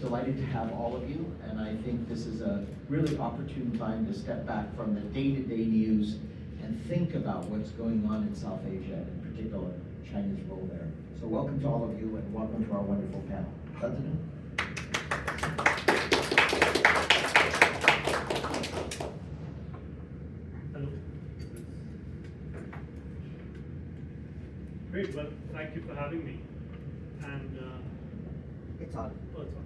delighted to have all of you. And I think this is a really opportune time to step back from the day-to-day news and think about what's going on in South Asia, in particular China's role there. So welcome to all of you, and welcome to our wonderful panel. Shantanu? Hello. Great. Well, thank you for having me. And It's on. oh, it's on.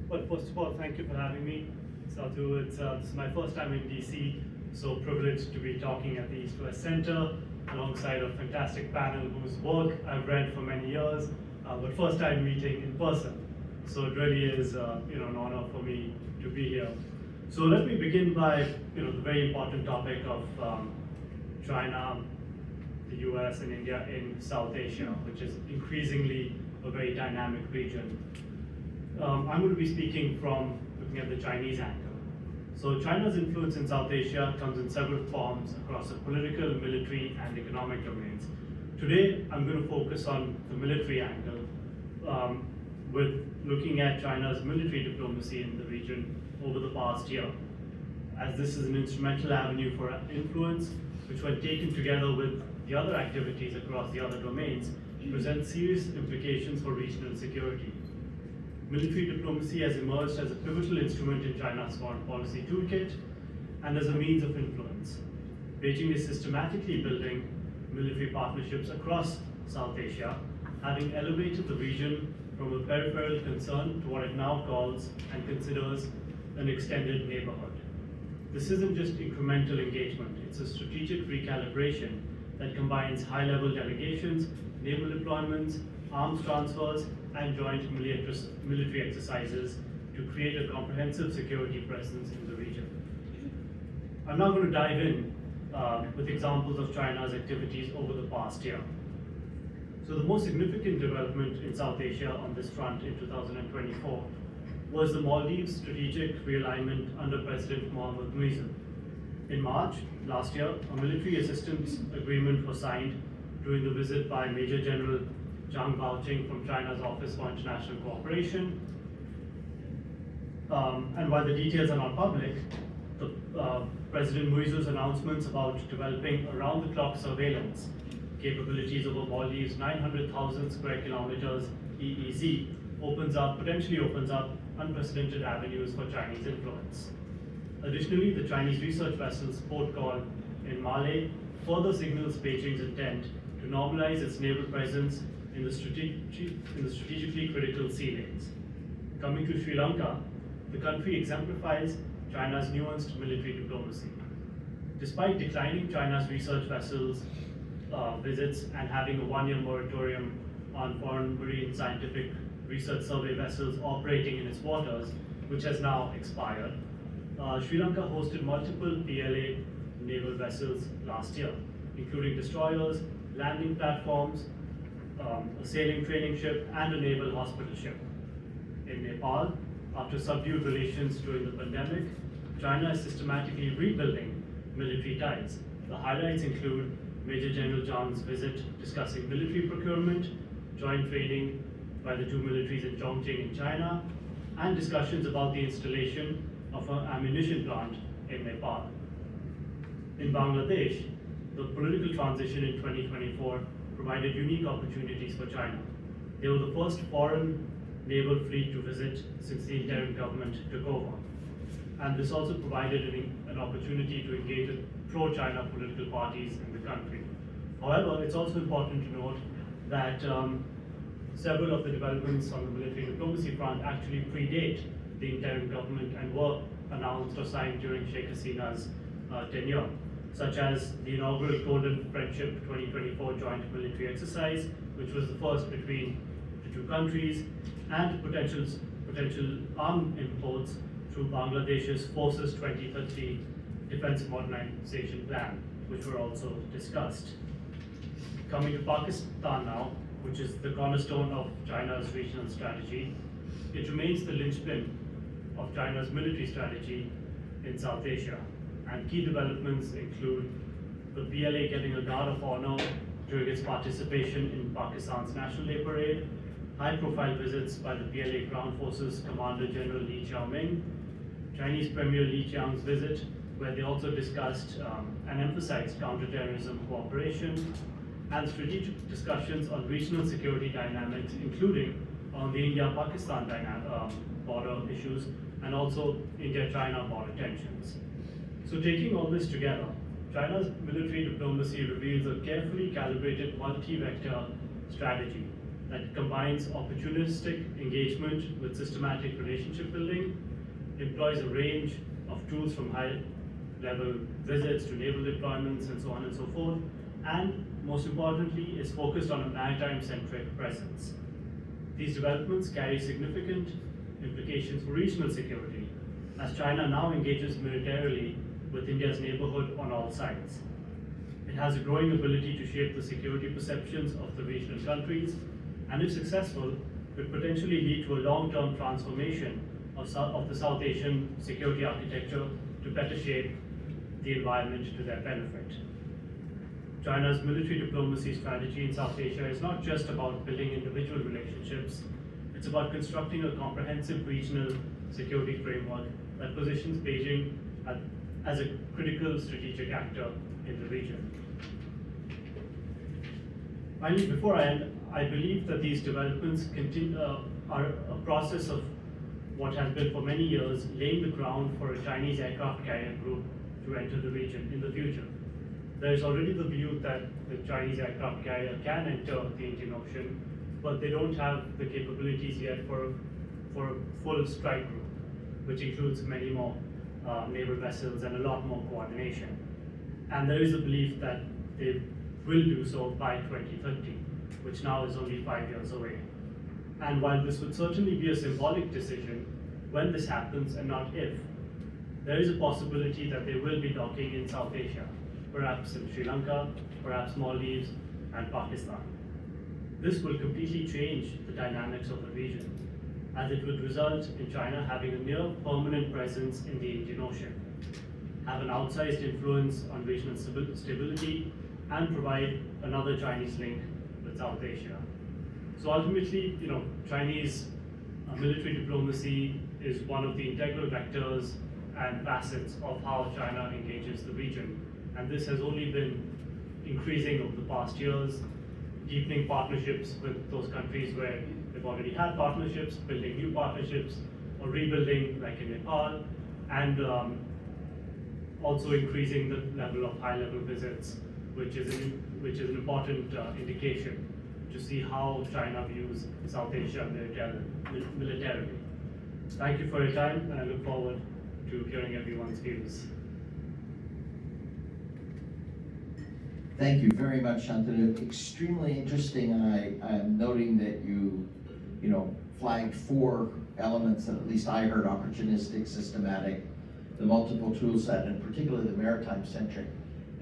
Well, first of all, thank you for having me. Sadhu, this is my first time in DC, so privileged to be talking at the East-West Center alongside a fantastic panel whose work I've read for many years, but first time meeting in person. So it really is an honor for me to be here. So let me begin by the very important topic of China, the US and India in South Asia, which is increasingly a very dynamic region. I'm going to be speaking from looking at the Chinese angle. So China's influence in South Asia comes in several forms across the political, military, and economic domains. Today, I'm going to focus on the military angle, with looking at China's military diplomacy in the region over the past year, as this is an instrumental avenue for influence, which when taken together with the other activities across the other domains, presents serious implications for regional security. Military diplomacy has emerged as a pivotal instrument in China's foreign policy toolkit and as a means of influence. Beijing is systematically building military partnerships across South Asia, having elevated the region from a peripheral concern to what it now calls and considers an extended neighborhood. This isn't just incremental engagement, it's a strategic recalibration that combines high-level delegations, naval deployments, arms transfers, and joint military exercises to create a comprehensive security presence in the region. I'm now going to dive in with examples of China's activities over the past year. So the most significant development in South Asia on this front in 2024 was the Maldives strategic realignment under President Mohammad Muizzu. In March last year, a military assistance agreement was signed during the visit by Major General Zhang Baoqing from China's Office for International Cooperation. And while the details are not public, President Muizzu's announcements about developing around-the-clock surveillance capabilities over Maldives' 900,000 square kilometers EEZ potentially opens up unprecedented avenues for Chinese influence. Additionally, the Chinese research vessel's port call in Malé further signals Beijing's intent to normalize its naval presence in the strategically critical sea lanes. Coming to Sri Lanka, the country exemplifies China's nuanced military diplomacy. Despite declining China's research vessels' visits and having a one-year moratorium on foreign marine scientific research survey vessels operating in its waters, which has now expired, Sri Lanka hosted multiple PLA naval vessels last year, including destroyers, landing platforms, a sailing training ship, and a naval hospital ship. In Nepal, after subdued relations during the pandemic, China is systematically rebuilding military ties. The highlights include Major General Zhang's visit discussing military procurement, joint training by the two militaries in Chongqing in China, and discussions about the installation of an ammunition plant in Nepal. In Bangladesh, the political transition in 2024 provided unique opportunities for China. They were the first foreign naval fleet to visit since the interim government took over. And this also provided an opportunity to engage with pro-China political parties in the country. However, it's also important to note that several of the developments on the military diplomacy front actually predate the interim government and were announced or signed during Sheikh Hasina's tenure, such as the inaugural Golden Friendship 2024 joint military exercise, which was the first between the two countries, and potential arms imports through Bangladesh's Forces 2030 Defense Modernization Plan, which were also discussed. Coming to Pakistan now, which is the cornerstone of China's regional strategy, it remains the linchpin of China's military strategy in South Asia. And key developments include the PLA getting a Guard of Honor during its participation in Pakistan's National Day Parade, high-profile visits by the PLA Ground Forces Commander General Li Qiaoming, Chinese Premier Li Qiang's visit, where they also discussed and emphasized counterterrorism cooperation, and strategic discussions on regional security dynamics, including on the India-Pakistan border issues, and also India-China border tensions. So taking all this together, China's military diplomacy reveals a carefully calibrated multi-vector strategy that combines opportunistic engagement with systematic relationship building, employs a range of tools from high-level visits to naval deployments and so on and so forth, and most importantly, is focused on a maritime-centric presence. These developments carry significant implications for regional security, as China now engages militarily with India's neighborhood on all sides. It has a growing ability to shape the security perceptions of the regional countries, and if successful, could potentially lead to a long-term transformation of the South Asian security architecture to better shape the environment to their benefit. China's military diplomacy strategy in South Asia is not just about building individual relationships, it's about constructing a comprehensive regional security framework that positions Beijing as a critical strategic actor in the region. Finally, before I end, I believe that these developments are a process of what has been for many years laying the ground for a Chinese aircraft carrier group to enter the region in the future. There is already the view that the Chinese aircraft carrier can enter the Indian Ocean, but they don't have the capabilities yet for a full strike group, which includes many more naval vessels and a lot more coordination. And there is a belief that they will do so by 2030, which now is only 5 years away. And while this would certainly be a symbolic decision when this happens and not if, there is a possibility that they will be docking in South Asia, perhaps in Sri Lanka, perhaps Maldives, and Pakistan. This will completely change the dynamics of the region, as it would result in China having a near permanent presence in the Indian Ocean, have an outsized influence on regional stability, and provide another Chinese link with South Asia. So ultimately, Chinese military diplomacy is one of the integral vectors and facets of how China engages the region. And this has only been increasing over the past years, deepening partnerships with those countries where they've already had partnerships, building new partnerships, or rebuilding, like in Nepal, and also increasing the level of high-level visits, which is an important indication to see how China views South Asia militarily. Thank you for your time, and I look forward to hearing everyone's views. Thank you very much, Shantanu. Extremely interesting, and I am noting that you flagged 4 elements that at least I heard: opportunistic, systematic, the multiple tool set, and particularly the maritime centric.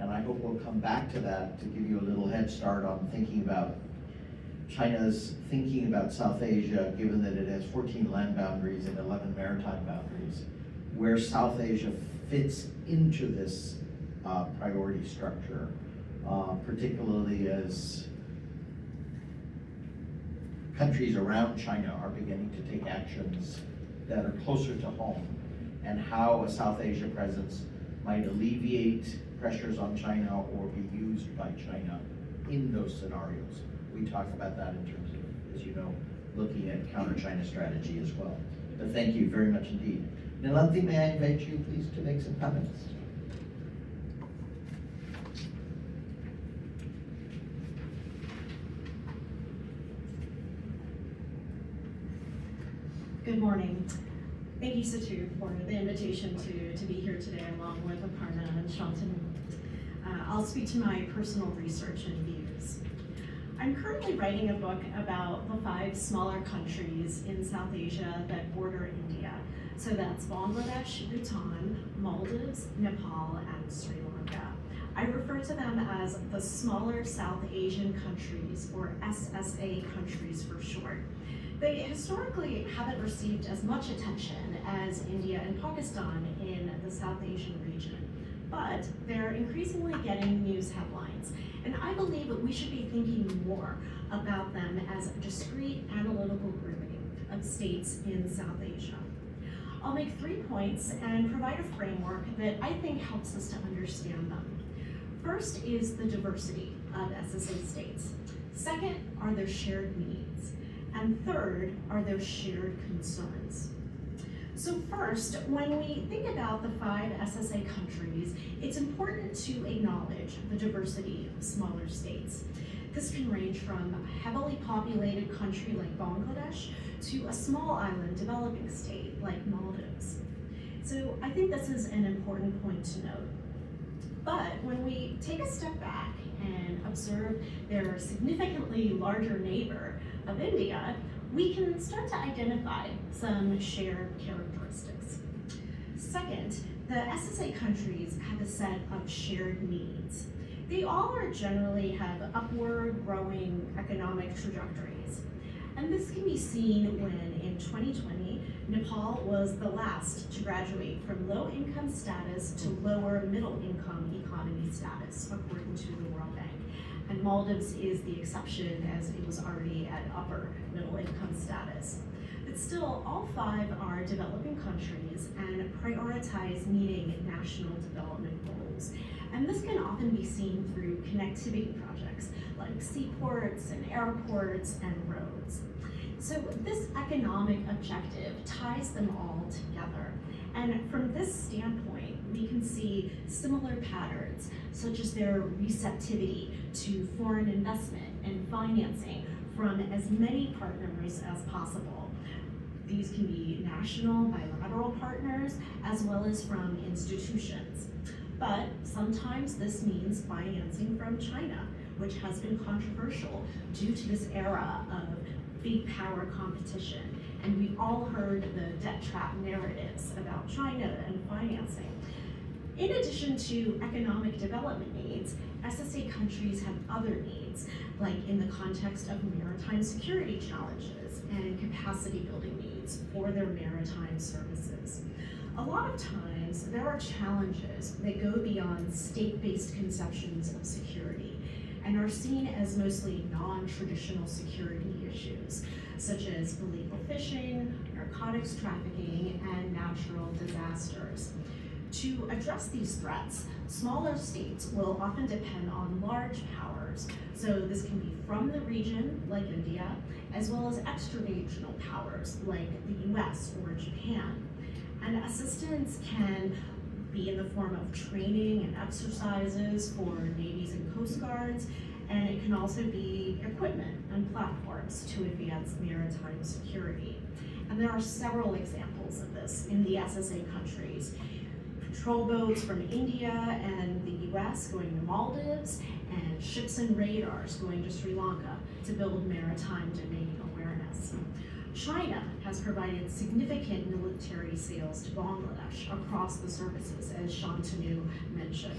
And I hope we'll come back to that to give you a little head start on thinking about China's thinking about South Asia, given that it has 14 land boundaries and 11 maritime boundaries, where South Asia fits into this priority structure, particularly as countries around China are beginning to take actions that are closer to home, and how a South Asia presence might alleviate pressures on China or be used by China in those scenarios. We talk about that in terms of, as you know, looking at counter-China strategy as well. But thank you very much indeed. Nilanthi, may I invite you please to make some comments? Good morning. Thank you, Satu, for the invitation to be here today along with Aparna and Shantanu. I'll speak to my personal research and views. I'm currently writing a book about the 5 smaller countries in South Asia that border India. So that's Bangladesh, Bhutan, Maldives, Nepal, and Sri Lanka. I refer to them as the smaller South Asian countries, or SSA countries for short. They historically haven't received as much attention as India and Pakistan in the South Asian region. but they're increasingly getting news headlines. And I believe that we should be thinking more about them as a discrete analytical grouping of states in South Asia. I'll make 3 points and provide a framework that I think helps us to understand them. First is the diversity of SSA states. Second are their shared needs. And third are their shared concerns. So first, when we think about the 5 SSA countries, it's important to acknowledge the diversity of smaller states. This can range from a heavily populated country like Bangladesh to a small island developing state like Maldives. So I think this is an important point to note. But when we take a step back and observe their significantly larger neighbor of India, we can start to identify some shared characteristics. Second, the SSA countries have a set of shared needs. They all generally have upward growing economic trajectories. And this can be seen when in 2020, Nepal was the last to graduate from low income status to lower middle income economy status, according to the World Bank. And Maldives is the exception, as it was already at upper middle income status. But still, all 5 are developing countries and prioritize meeting national development goals. And this can often be seen through connectivity projects like seaports and airports and roads. So this economic objective ties them all together. And from this standpoint, we can see similar patterns, such as their receptivity to foreign investment and financing from as many partners as possible. These can be national, bilateral partners, as well as from institutions. But sometimes this means financing from China, which has been controversial due to this era of big power competition. And we've all heard the debt trap narratives about China and financing. In addition to economic development needs, SSA countries have other needs, like in the context of maritime security challenges and capacity building needs for their maritime services. A lot of times, there are challenges that go beyond state-based conceptions of security and are seen as mostly non-traditional security issues, such as illegal fishing, narcotics trafficking, and natural disasters. To address these threats, smaller states will often depend on large powers. So this can be from the region, like India, as well as extra-regional powers, like the US or Japan. And assistance can be in the form of training and exercises for navies and coast guards, and it can also be equipment and platforms to advance maritime security. And there are several examples of this in the SSA countries. Patrol boats from India and the US going to Maldives, and ships and radars going to Sri Lanka to build maritime domain awareness. China has provided significant military sales to Bangladesh across the services, as Shantanu mentioned.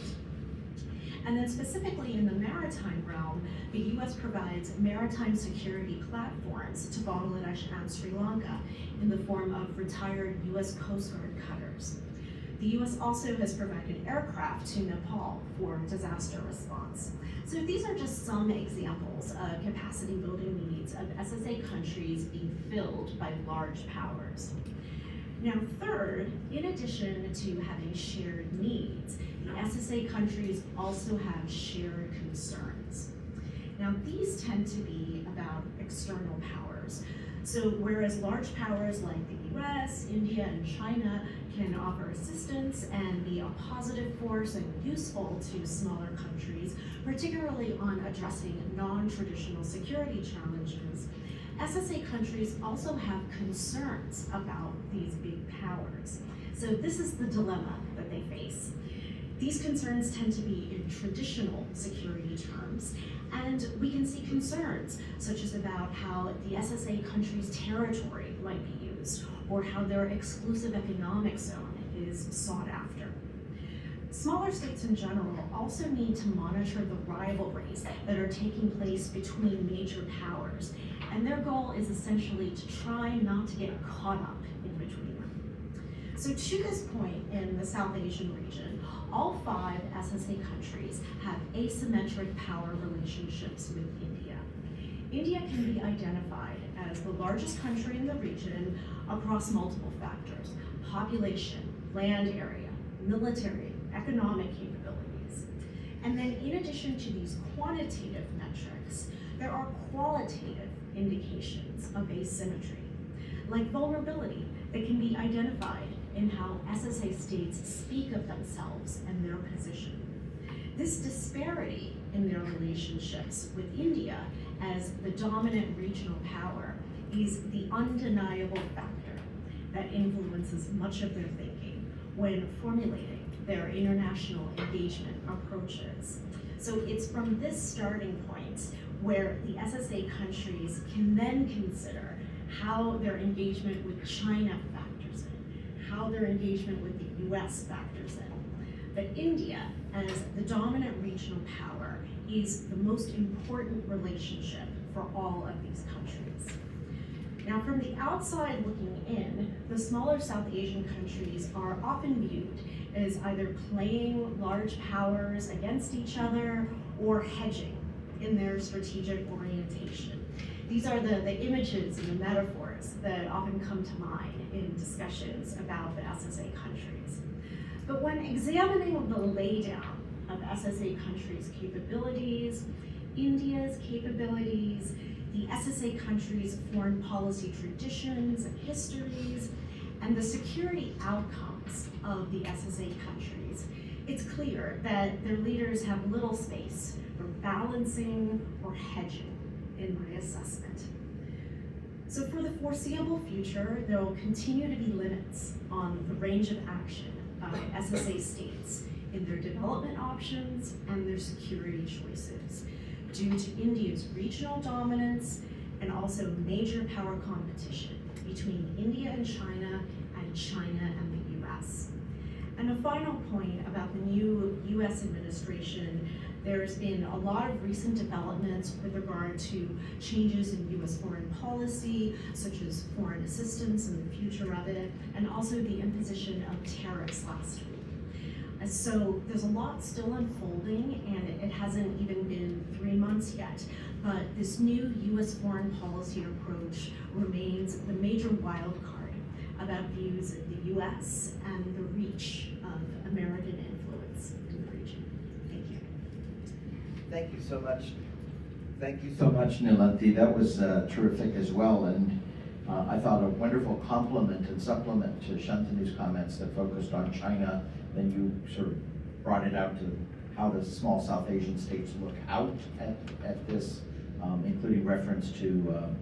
And then specifically in the maritime realm, the US provides maritime security platforms to Bangladesh and Sri Lanka in the form of retired US Coast Guard cutters. The US also has provided aircraft to Nepal for disaster response. So these are just some examples of capacity building needs of SSA countries being filled by large powers. Now third, in addition to having shared needs, the SSA countries also have shared concerns. Now these tend to be about external powers. So whereas large powers like the US, India, and China can offer assistance and be a positive force and useful to smaller countries, particularly on addressing non-traditional security challenges, SSA countries also have concerns about these big powers. So this is the dilemma that they face. These concerns tend to be in traditional security terms, and we can see concerns such as about how the SSA country's territory might be used, or how their exclusive economic zone is sought after. Smaller states in general also need to monitor the rivalries that are taking place between major powers, and their goal is essentially to try not to get caught up in between them. So to this point in the South Asian region, all 5 SSA countries have asymmetric power relationships with India. India can be identified as the largest country in the region across multiple factors: population, land area, military, economic capabilities. And then in addition to these quantitative metrics, there are qualitative indications of asymmetry, like vulnerability that can be identified in how SSA states speak of themselves and their position. This disparity in their relationships with India as the dominant regional power is the undeniable factor that influences much of their thinking when formulating their international engagement approaches. So it's from this starting point where the SSA countries can then consider how their engagement with China factors in, how their engagement with the US factors in. But India, as the dominant regional power, is the most important relationship for all of these countries. Now, from the outside looking in, the smaller South Asian countries are often viewed as either playing large powers against each other or hedging in their strategic orientation. These are the images and the metaphors that often come to mind in discussions about the SSA countries. But when examining the laydown of SSA countries' capabilities, India's capabilities, the SSA countries' foreign policy traditions and histories, and the security outcomes of the SSA countries, it's clear that their leaders have little space for balancing or hedging, in my assessment. So for the foreseeable future, there will continue to be limits on the range of action by SSA states in their development options and their security choices due to India's regional dominance and also major power competition between India and China and the US. And a final point about the new US administration, there's been a lot of recent developments with regard to changes in US foreign policy, such as foreign assistance and the future of it, and also the imposition of tariffs last week. And so there's a lot still unfolding, and it hasn't even been 3 months yet, but this new US foreign policy approach remains the major wild card about views of the US and the reach of American influence in the region. Thank you. Thank you so much. Thank you so much, Nilanthi. That was terrific as well, and I thought a wonderful complement and supplement to Shantanu's comments that focused on China. Then you sort of brought it out to how the small South Asian states look out at this, including reference to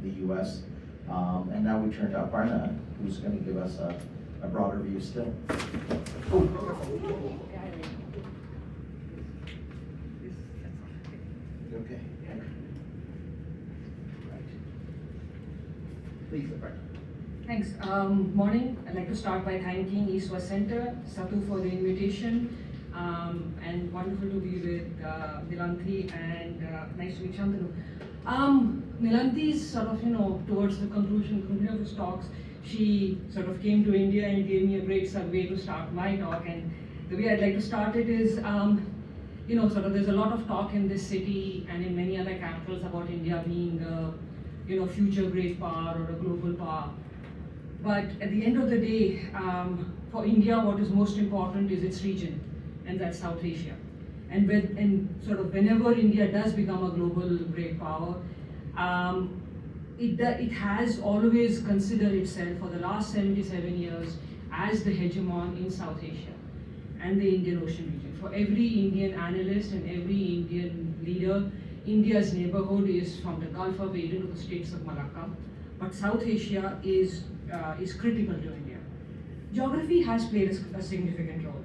the US. And now we turn to Aparna, who's going to give us a broader view still. Okay. Right. Please, Aparna. Thanks. Morning. I'd like to start by thanking East West Center, Satu, for the invitation, and wonderful to be with Nilanthi, and nice to meet Shantanu. Nilanthi sort of, towards the conclusion of his talks, she sort of came to India and gave me a great segue to start my talk. And the way I'd like to start it is, sort of there's a lot of talk in this city and in many other capitals about India being a, future great power or a global power. But at the end of the day, for India, what is most important is its region, and that's South Asia. And sort of whenever India does become a global great power, it has always considered itself for the last 77 years as the hegemon in South Asia and the Indian Ocean region. For every Indian analyst and every Indian leader, India's neighborhood is from the Gulf of Aden to the states of Malacca, but South Asia is critical to India. Geography has played a significant role,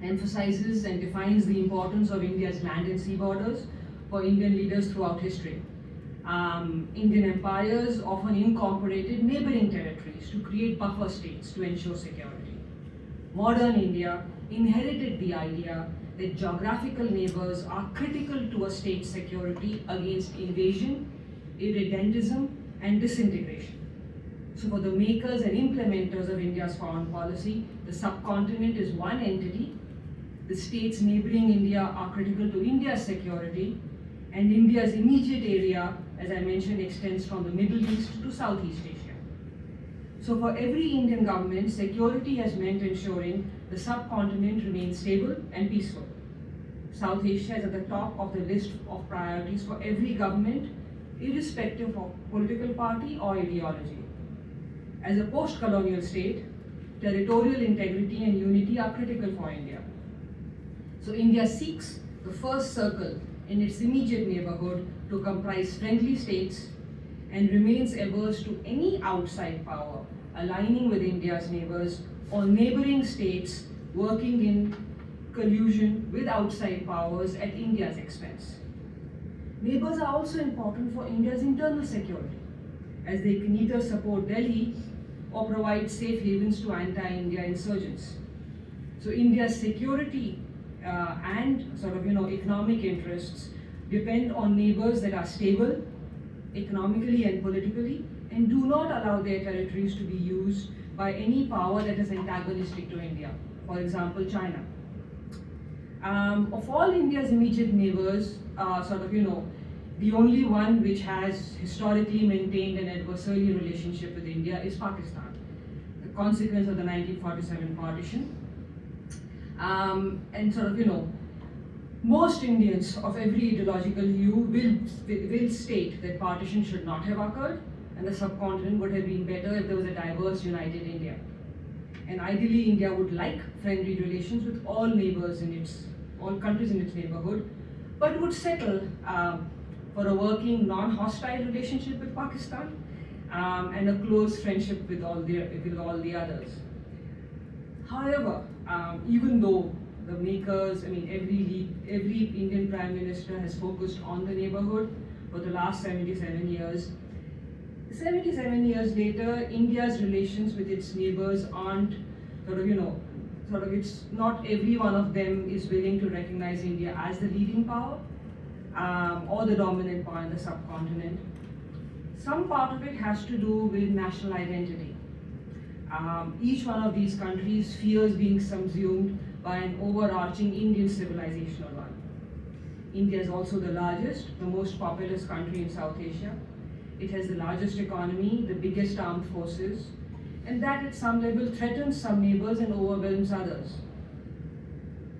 emphasizes and defines the importance of India's land and sea borders for Indian leaders throughout history. Indian empires often incorporated neighboring territories to create buffer states to ensure security. Modern India inherited the idea that geographical neighbors are critical to a state's security against invasion, irredentism, and disintegration. So for the makers and implementers of India's foreign policy, the subcontinent is one entity. The states neighboring India are critical to India's security, and India's immediate area, as I mentioned, extends from the Middle East to Southeast Asia. So for every Indian government, security has meant ensuring the subcontinent remains stable and peaceful. South Asia is at the top of the list of priorities for every government, irrespective of political party or ideology. As a post-colonial state, territorial integrity and unity are critical for India. So India seeks the first circle in its immediate neighborhood to comprise friendly states and remains averse to any outside power aligning with India's neighbors or neighboring states working in collusion with outside powers at India's expense. Neighbors are also important for India's internal security, as they can either support Delhi or provide safe havens to anti-India insurgents. So India's security and economic interests depend on neighbors that are stable economically and politically and do not allow their territories to be used by any power that is antagonistic to India, for example, China. Of all India's immediate neighbors, the only one which has historically maintained an adversarial relationship with India is Pakistan, the consequence of the 1947 partition. Most Indians of every ideological hue will state that partition should not have occurred and the subcontinent would have been better if there was a diverse, united India. And ideally, India would like friendly relations with all countries in its neighborhood, but would settle for a working, non-hostile relationship with Pakistan and a close friendship with all the others. However, even though the makers, every Indian Prime Minister has focused on the neighborhood for the last 77 years, 77 years later, India's relations with its neighbors aren't it's not every one of them is willing to recognize India as the leading power or the dominant power in the subcontinent. Some part of it has to do with national identity. Each one of these countries fears being subsumed by an overarching Indian civilizational one. India is also the largest, the most populous country in South Asia. It has the largest economy, the biggest armed forces, and that at some level threatens some neighbors and overwhelms others.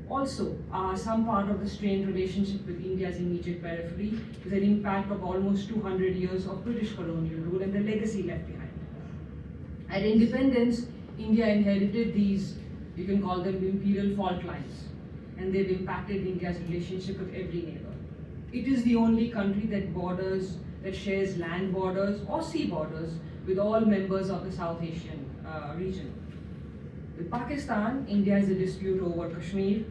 Also, some part of the strained relationship with India's immediate periphery is an impact of almost 200 years of British colonial rule and the legacy left behind. At independence, India inherited these, you can call them imperial fault lines, and they've impacted India's relationship with every neighbor. It is the only country that shares land borders or sea borders with all members of the South Asian region. With Pakistan, India has a dispute over Kashmir,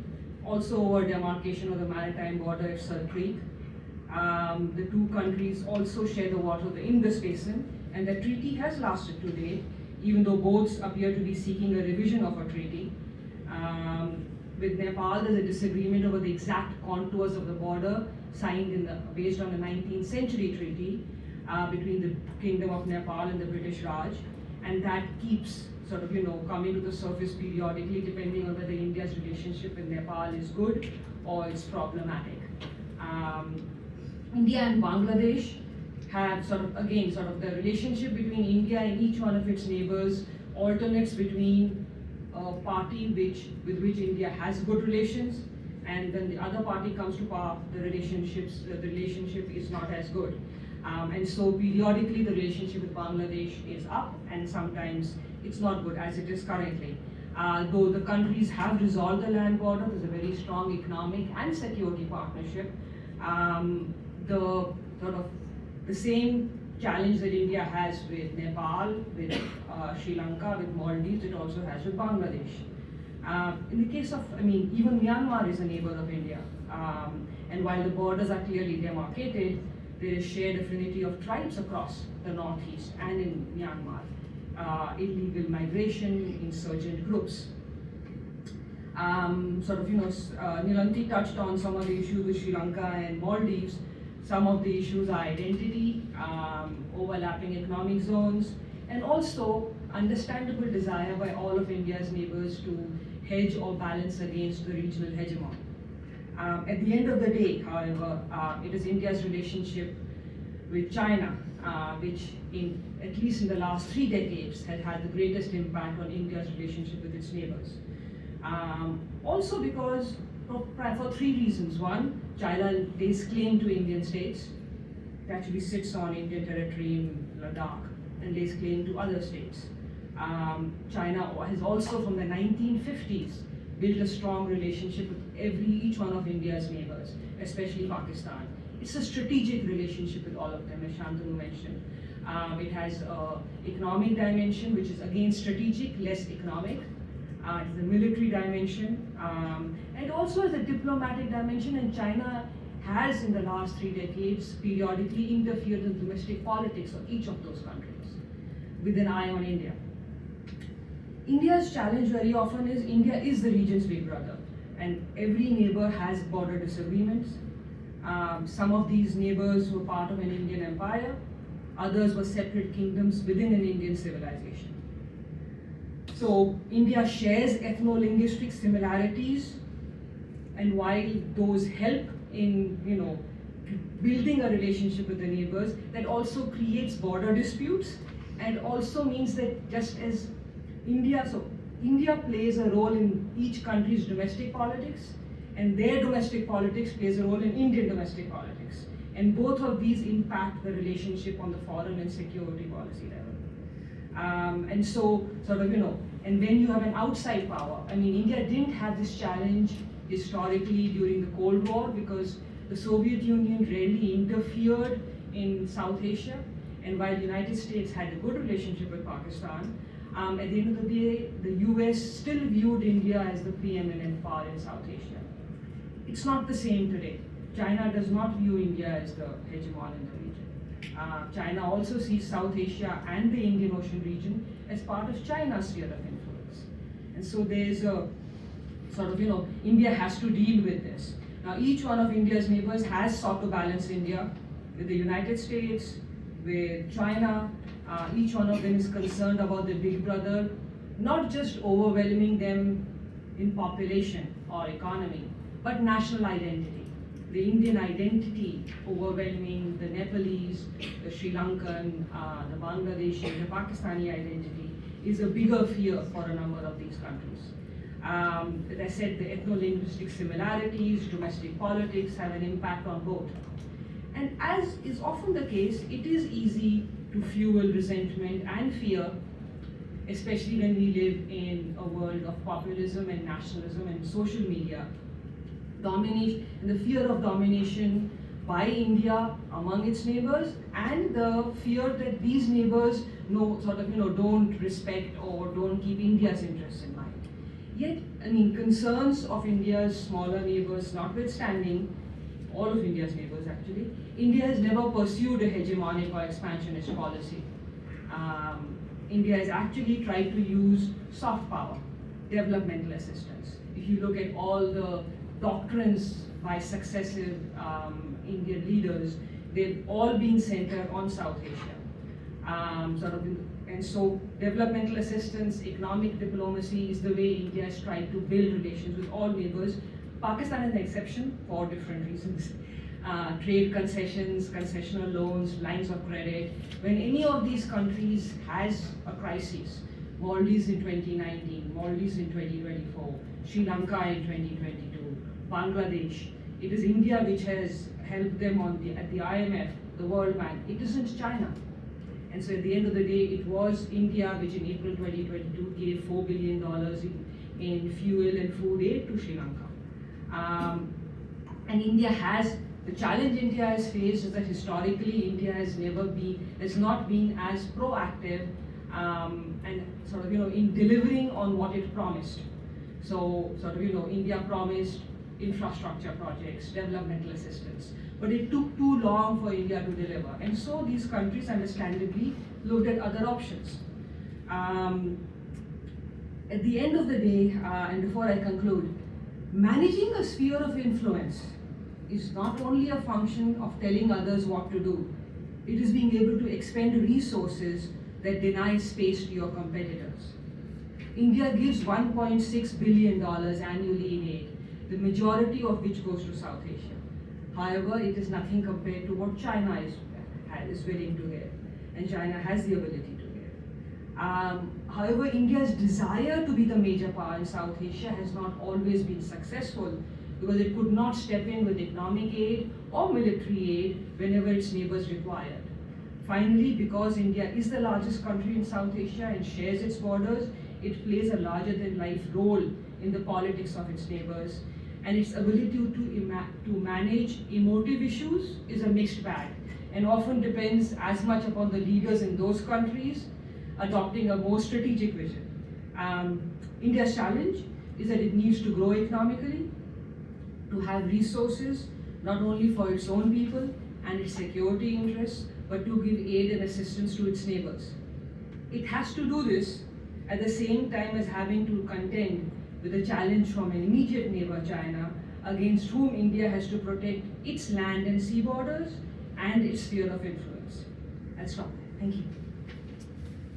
also over demarcation of the maritime border at Sir Creek. The two countries also share the water of the Indus Basin, and the treaty has lasted to date, even though both appear to be seeking a revision of a treaty. With Nepal, there's a disagreement over the exact contours of the border signed based on the 19th century treaty between the Kingdom of Nepal and the British Raj, and that keeps coming to the surface periodically depending on whether India's relationship with Nepal is good or it's problematic. India and Bangladesh have the relationship between India and each one of its neighbors alternates between a party with which India has good relations, and then the other party comes to power, the relationship is not as good. And so periodically the relationship with Bangladesh is up, and sometimes it's not good as it is currently. Though the countries have resolved the land border, there's a very strong economic and security partnership. The same challenge that India has with Nepal, with Sri Lanka, with Maldives, it also has with Bangladesh. In the case of, even Myanmar is a neighbor of India. And while the borders are clearly demarcated, there is shared affinity of tribes across the northeast and in Myanmar. Illegal migration, insurgent groups. Nilanthi touched on some of the issues with Sri Lanka and Maldives. Some of the issues are identity, overlapping economic zones, and also understandable desire by all of India's neighbors to hedge or balance against the regional hegemon. At the end of the day, however, it is India's relationship with China, which at least in the last 3 decades has had the greatest impact on India's relationship with its neighbors. Also because for 3 reasons. One, China lays claim to Indian states. It actually sits on Indian territory in Ladakh and lays claim to other states. China has also from the 1950s built a strong relationship with each one of India's neighbors, especially Pakistan. It's a strategic relationship with all of them, as Shantanu mentioned. It has an economic dimension, which is again strategic, less economic. It has a military dimension, and also has a diplomatic dimension, and China has in the last 3 decades periodically interfered in domestic politics of each of those countries with an eye on India. India's challenge very often is India is the region's big brother, and every neighbor has border disagreements. Some of these neighbors were part of an Indian empire, others were separate kingdoms within an Indian civilization. So India shares ethno-linguistic similarities, and while those help in building a relationship with the neighbors, that also creates border disputes, and also means that just as India plays a role in each country's domestic politics, and their domestic politics plays a role in Indian domestic politics. And both of these impact the relationship on the foreign and security policy level. And so, and when you have an outside power, India didn't have this challenge historically during the Cold War because the Soviet Union rarely interfered in South Asia, and while the United States had a good relationship with Pakistan, at the end of the day, the US still viewed India as the preeminent power in South Asia. It's not the same today. China does not view India as the hegemon in the region. China also sees South Asia and the Indian Ocean region as part of China's sphere of influence. And so there's a India has to deal with this. Now, each one of India's neighbors has sought to balance India with the United States, with China. Each one of them is concerned about the big brother, not just overwhelming them in population or economy, but national identity. The Indian identity overwhelming the Nepalese, the Sri Lankan, the Bangladeshi, the Pakistani identity is a bigger fear for a number of these countries. As I said, the ethno-linguistic similarities, domestic politics have an impact on both. And as is often the case, it is easy to fuel resentment and fear, especially when we live in a world of populism and nationalism and social media. Domination and the fear of domination by India among its neighbors, and the fear that these neighbors don't respect or don't keep India's interests in mind. Yet, concerns of India's smaller neighbors notwithstanding, all of India's neighbors actually, India has never pursued a hegemonic or expansionist policy. India has actually tried to use soft power, developmental assistance. If you look at all the doctrines by successive Indian leaders, they've all been centered on South Asia. And so developmental assistance, economic diplomacy is the way India has tried to build relations with all neighbors. Pakistan is an exception for different reasons. Trade concessions, concessional loans, lines of credit. When any of these countries has a crisis, Maldives in 2019, Maldives in 2024, Sri Lanka in 2022, Bangladesh, it is India which has helped them at the IMF, the World Bank. It isn't China. And so at the end of the day, it was India which in April 2022 gave $4 billion in fuel and food aid to Sri Lanka. And the challenge India has faced is that historically India has not been as proactive in delivering on what it promised. So India promised infrastructure projects, developmental assistance, but it took too long for India to deliver. And so these countries understandably looked at other options. At the end of the day, and before I conclude, managing a sphere of influence is not only a function of telling others what to do, it is being able to expend resources that denies space to your competitors. India gives $1.6 billion annually in aid, the majority of which goes to South Asia. However, it is nothing compared to what China is willing to give, and China has the ability to give. However, India's desire to be the major power in South Asia has not always been successful because it could not step in with economic aid or military aid whenever its neighbors required. Finally, because India is the largest country in South Asia and shares its borders, it plays a larger-than-life role in the politics of its neighbors, and its ability to manage emotive issues is a mixed bag and often depends as much upon the leaders in those countries adopting a more strategic vision. India's challenge is that it needs to grow economically, to have resources not only for its own people and its security interests, but to give aid and assistance to its neighbors. It has to do this at the same time as having to contend with a challenge from an immediate neighbor, China, against whom India has to protect its land and sea borders and its sphere of influence. I'll stop there. Thank you.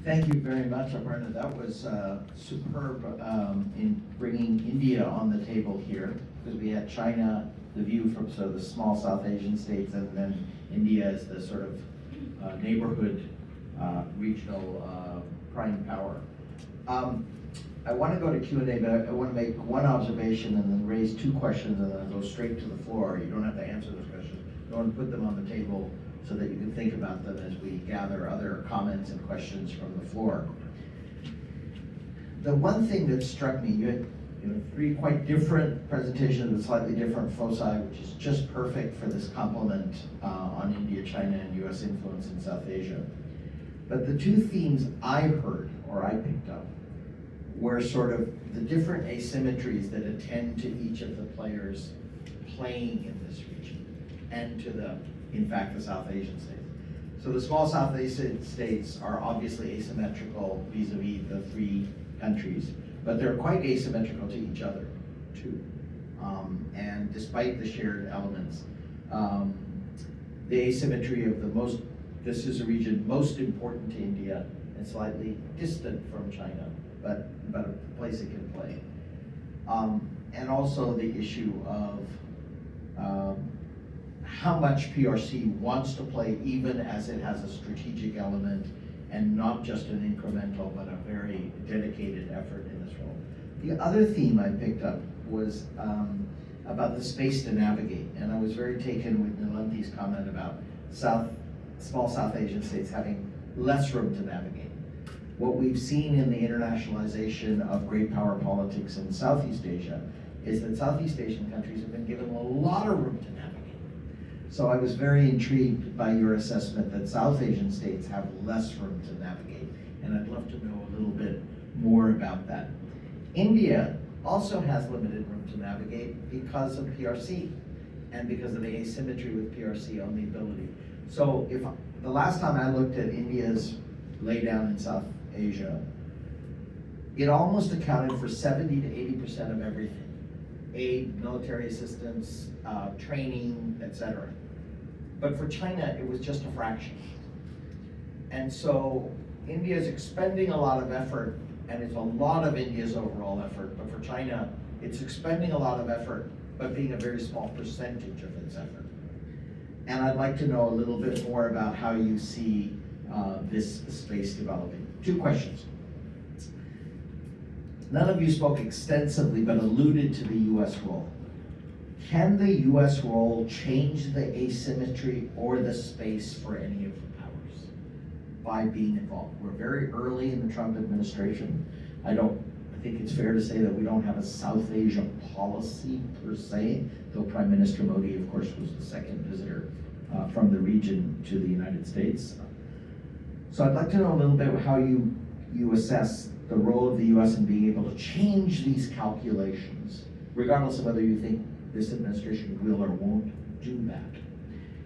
Thank you very much, Aparna. That was superb in bringing India on the table here, because we had China, the view from sort of the small South Asian states, and then India as the sort of neighborhood regional prime power. I want to go to Q&A, but I want to make one observation and then raise two questions and then go straight to the floor. You don't have to answer those questions. I want to put them on the table so that you can think about them as we gather other comments and questions from the floor. The one thing that struck me, you had three quite different presentations with slightly different foci, which is just perfect for this complement on India, China, and US influence in South Asia. But the two themes I heard, or I picked up, were sort of the different asymmetries that attend to each of the players playing in this region, and to the, in fact, the South Asian states. So the small South Asian states are obviously asymmetrical vis-a-vis the three countries, but they're quite asymmetrical to each other, too. And despite the shared elements, the asymmetry of this is a region most important to India and slightly distant from China, but a place it can play. And also the issue of how much PRC wants to play, even as it has a strategic element and not just an incremental, but a very dedicated effort in this role. The other theme I picked up was about the space to navigate, and I was very taken with Nilanthi's comment about small South Asian states having less room to navigate. What we've seen in the internationalization of great power politics in Southeast Asia is that Southeast Asian countries have been given a lot of room to navigate. So I was very intrigued by your assessment that South Asian states have less room to navigate, and I'd love to know a little bit more about that. India also has limited room to navigate because of PRC and because of the asymmetry with PRC on the ability. So if the last time I looked at India's laydown in South Asia, it almost accounted for 70 to 80% of everything. Aid, military assistance, training, etc. But for China, it was just a fraction. And so India is expending a lot of effort, and it's a lot of India's overall effort, but for China, it's expending a lot of effort, but being a very small percentage of its effort. And I'd like to know a little bit more about how you see this space developing. Two questions. None of you spoke extensively, but alluded to the US role. Can the US role change the asymmetry or the space for any of the powers by being involved? We're very early in the Trump administration. I think it's fair to say that we don't have a South Asia policy per se, though Prime Minister Modi, of course, was the second visitor from the region to the United States. So I'd like to know a little bit how you assess the role of the US in being able to change these calculations, regardless of whether you think this administration will or won't do that.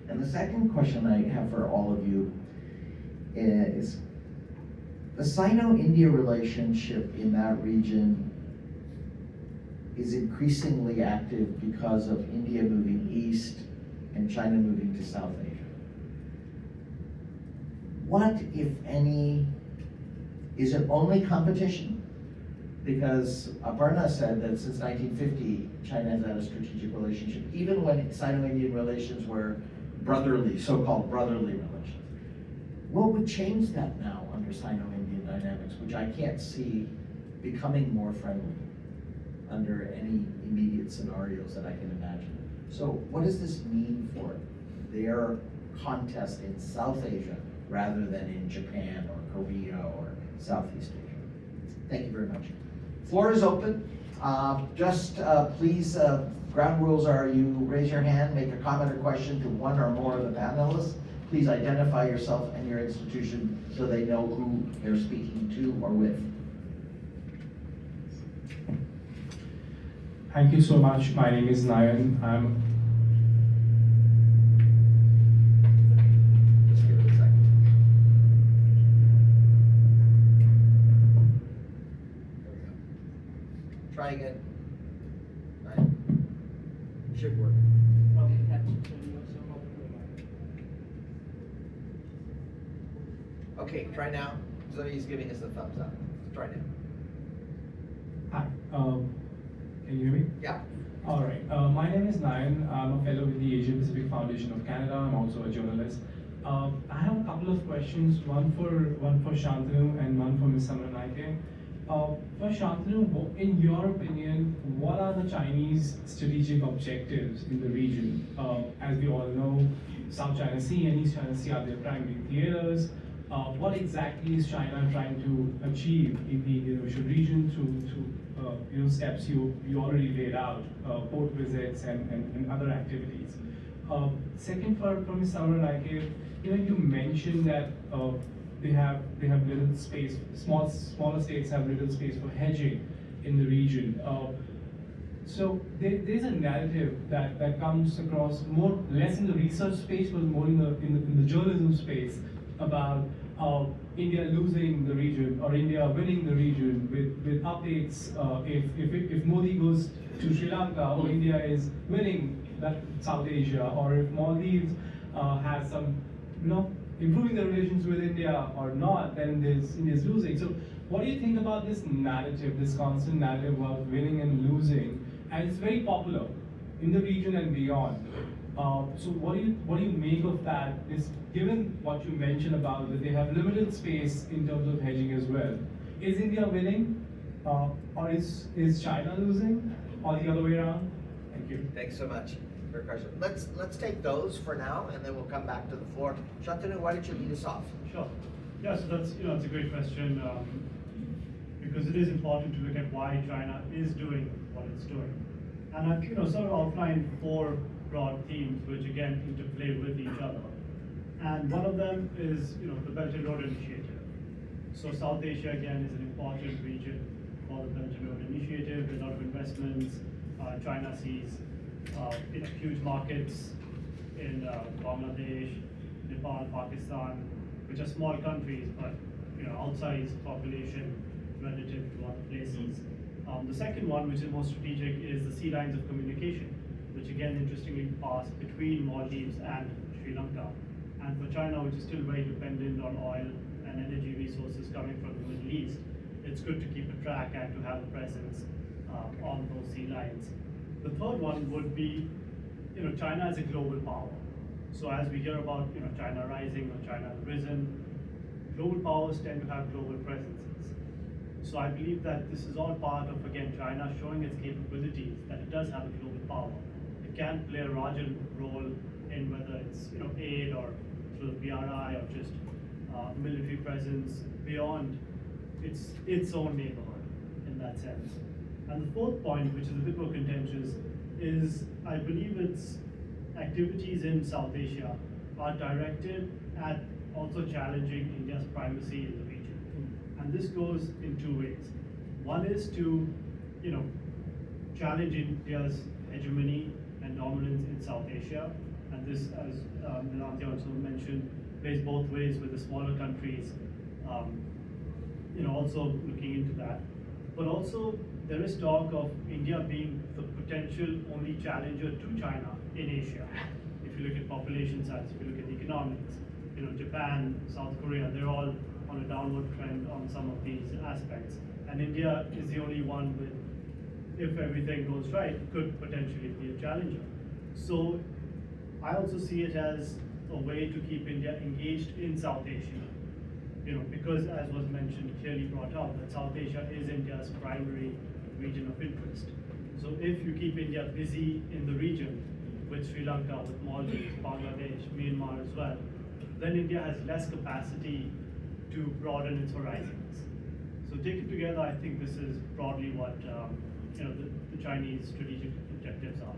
And the second question I have for all of you is, the Sino-India relationship in that region is increasingly active because of India moving east and China moving to South Asia. What, if any, Is it only competition? Because Aparna said that since 1950, China has had a strategic relationship, even when Sino-Indian relations were brotherly, so-called brotherly relations. What would change that now under Sino-Indian dynamics, which I can't see becoming more friendly under any immediate scenarios that I can imagine? So what does this mean for their contest in South Asia rather than in Japan or Korea or Southeast Asia? Thank you very much. Floor is open. Please, ground rules are you raise your hand, make a comment or question to one or more of the panelists. Please identify yourself and your institution so they know who they're speaking to or with. Thank you so much. My name is Nayan. Just give it a second. There we go. Try again. Right. Should work. Okay, try now. Zoe's giving us a thumbs up. Try now. Hi. Can you hear me? Yeah. All right. My name is Nayan. I'm a fellow with the Asia Pacific Foundation of Canada. I'm also a journalist. I have a couple of questions. One for Shantanu and one for Ms. Samaranayake. For Shantanu, in your opinion, what are the Chinese strategic objectives in the region? As we all know, South China Sea and East China Sea are their primary theaters. What exactly is China trying to achieve in the Indian Ocean region through steps you already laid out, port visits and other activities? Second, for Ms. Samaranayake, you mentioned that they have little space. Smaller states have little space for hedging in the region. So there's a narrative that comes across less in the research space, but more in the journalism space about India losing the region or India winning the region with updates. If Modi goes to Sri Lanka, or India is winning that South Asia, or if Maldives has some, improving the relations with India or not, then India's losing. So what do you think about this narrative, this constant narrative about winning and losing? And it's very popular in the region and beyond. So what do you make of that? Given what you mentioned about that they have limited space in terms of hedging as well. Is India winning, or is China losing, or the other way around? Thank you. Thanks so much for your question. Let's take those for now, and then we'll come back to the floor. Shantanu, why don't you lead us off? Sure. Yeah, so that's it's a great question because it is important to look at why China is doing what it's doing. And I've sort of outlined four broad themes which again interplay with each other. And one of them is the Belt and Road Initiative. So South Asia again is an important region for the Belt and Road Initiative. There's a lot of investments. China sees huge markets in Bangladesh, Nepal, Pakistan, which are small countries, but outsized population relative to other places. The second one, which is more strategic, is the sea lines of communication, which again interestingly pass between Maldives and Sri Lanka. And for China, which is still very dependent on oil and energy resources coming from the Middle East, it's good to keep a track and to have a presence on those sea lines. The third one would be, China as a global power. So as we hear about, China rising or China risen, global powers tend to have global presences. So I believe that this is all part of, again, China showing its capabilities, that it does have a global power. It can play a larger role in whether it's, aid or through the BRI or just military presence beyond its own neighborhood in that sense. And the fourth point, which is a bit more contentious, is I believe its activities in South Asia are directed at also challenging India's primacy in the region. And this goes in two ways. One is to, challenge India's hegemony and dominance in South Asia. And this, as Nilanthi also mentioned, plays both ways with the smaller countries, also looking into that. But also, there is talk of India being the potential only challenger to China in Asia. If you look at population size, if you look at economics, Japan, South Korea, they're all on a downward trend on some of these aspects. And India is the only one with, if everything goes right, could potentially be a challenger. So I also see it as a way to keep India engaged in South Asia. Because as was mentioned, clearly brought out, that South Asia is India's primary region of interest. So if you keep India busy in the region, with Sri Lanka, with Maldives, Bangladesh, Myanmar as well, then India has less capacity to broaden its horizons. So taken together, I think this is broadly what the Chinese strategic objectives are.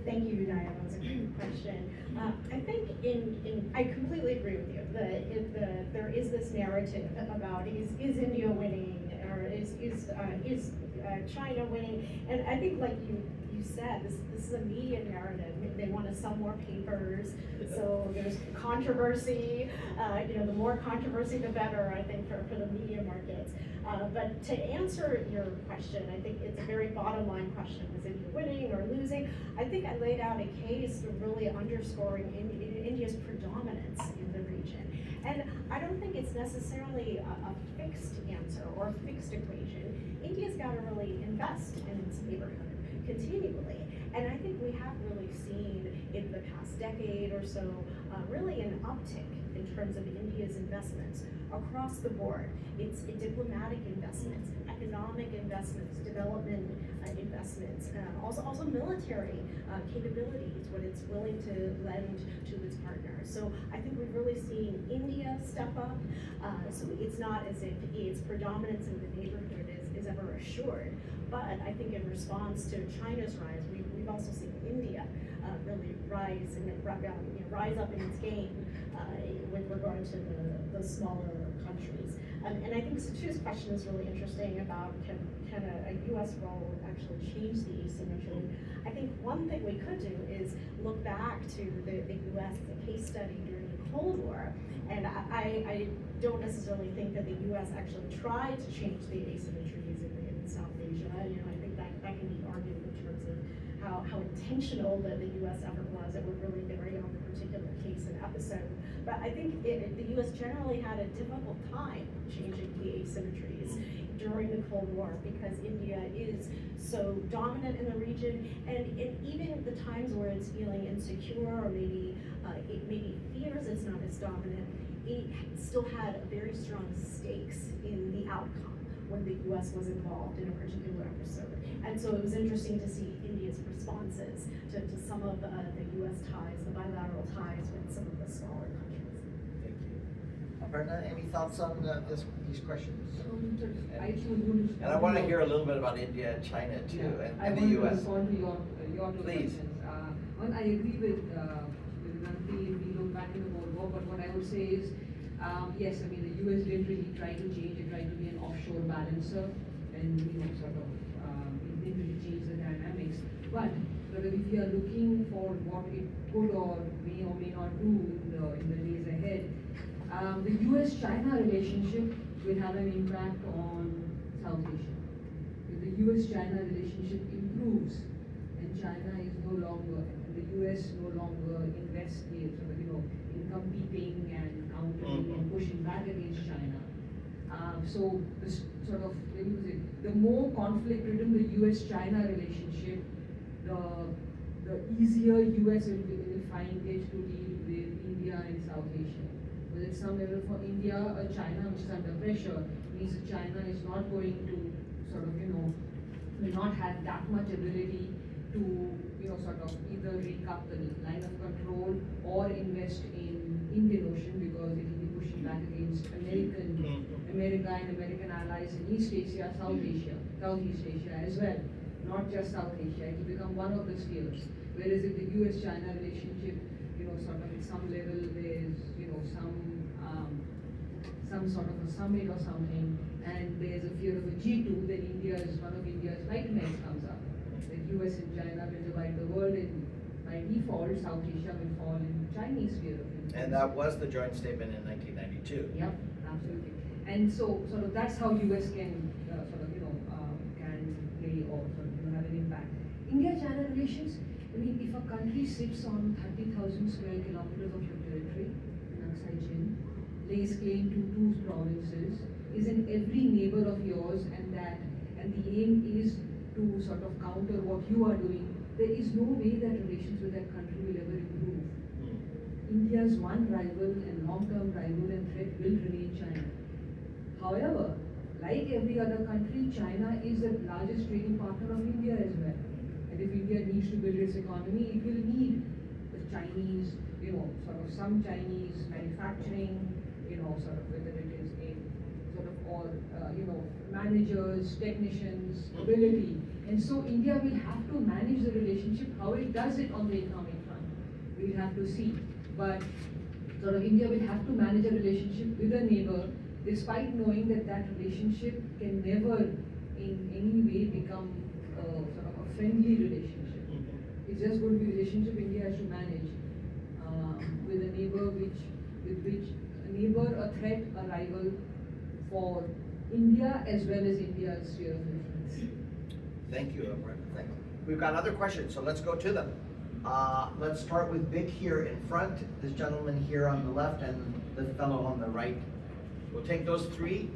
Thank you, Naya. That was a great question. I think I completely agree with you that there is this narrative about is India winning or is China winning, and I think like you said, this is a media narrative. They want to sell more papers, so there's controversy. The more controversy, the better, I think, for the media markets. But to answer your question, I think it's a very bottom line question. Is India winning or losing? I think I laid out a case for really underscoring India's predominance in the region. And I don't think it's necessarily a fixed answer or a fixed equation. India's got to really invest in its neighborhood continually. And I think we have really seen in the past decade or so really an uptick in terms of India's investments across the board. It's diplomatic investments, economic investments, development investments, also military capabilities, what it's willing to lend to its partners. So I think we've really seen India step up. So it's not as if its predominance in the neighborhood is ever assured. But I think in response to China's rise, we've also seen India really rise up in its game with regard to the smaller countries. And I think Satu's question is really interesting about can a U.S. role actually change the asymmetry. I think one thing we could do is look back to the U.S. as a case study during the Cold War. And I don't necessarily think that the U.S. actually tried to change the asymmetries in South Asia. I think that can be argued in terms of how intentional the U.S. effort was. It would really vary on the particular case and episode. But I think the U.S. generally had a difficult time changing the asymmetries during the Cold War because India is so dominant in the region, and even the times where it's feeling insecure or maybe it maybe fears it's not as dominant, it still had very strong stakes in the outcome when the U.S. was involved in a particular episode. And so it was interesting to see India's responses to some of the U.S. ties, the bilateral ties with some of the smaller countries. Thank you. Aparna, any thoughts on these questions? And I want to hear a little bit about India and China too, and the U.S. I want to respond to your two Please. questions. One, I agree with Nilanthi, we look back in the Cold War, but what I would say is, yes, I mean, the U.S. didn't really try to change, it tried to be an offshore balancer, and it didn't really change the dynamics. But if we are looking for what it could or may not do in the days ahead, the U.S.-China relationship will have an impact on South Asia. If the U.S.-China relationship improves, and China is no longer, the U.S. no longer invests in competing and countering and pushing back against China. So this the more conflict-ridden the U.S.-China relationship, the easier U.S. will find it to deal with India and South Asia. But at some level for India, China which is under pressure means that China is not going to will not have that much ability to either rake up the line of control or invest in Indian Ocean because it will be pushing back against America and American allies in East Asia, Southeast Asia as well, not just South Asia. It will become one of the spheres. Whereas if the U.S.-China relationship, at some level there's some sort of a summit or something, and there's a fear of a G2, then one of India's nightmares comes up. The U.S. and China will divide the world, and by default, South Asia will fall in Chinese sphere of influence. And that was the joint statement in 1992. Yep, absolutely. And so, that's how U.S. can can play or have an impact. India-China relations. I mean, if a country sits on 30,000 square kilometers of your territory in Aksai Chin, lays claim to 2 provinces is in every neighbor of yours, and the aim is to sort of counter what you are doing, there is no way that relations with that country will ever improve. India's one rival and long-term rival and threat will remain China. However, like every other country, China is the largest trading partner of India as well. And if India needs to build its economy, it will need the Chinese, sort of some Chinese manufacturing, sort of whether it is in sort of all, managers, technicians, ability. And so India will have to manage the relationship how it does it on the economic front. We'll have to see. But sort of India will have to manage a relationship with a neighbor, despite knowing that that relationship can never in any way become sort of a friendly relationship. It's just going to be a relationship India has to manage with a neighbor a threat, a rival for India as well as India's sphere of influence. Thank you, Aparna. Thank you. We've got other questions, so let's go to them. Let's start with Vic here in front, this gentleman here on the left, and the fellow on the right. We'll take those three.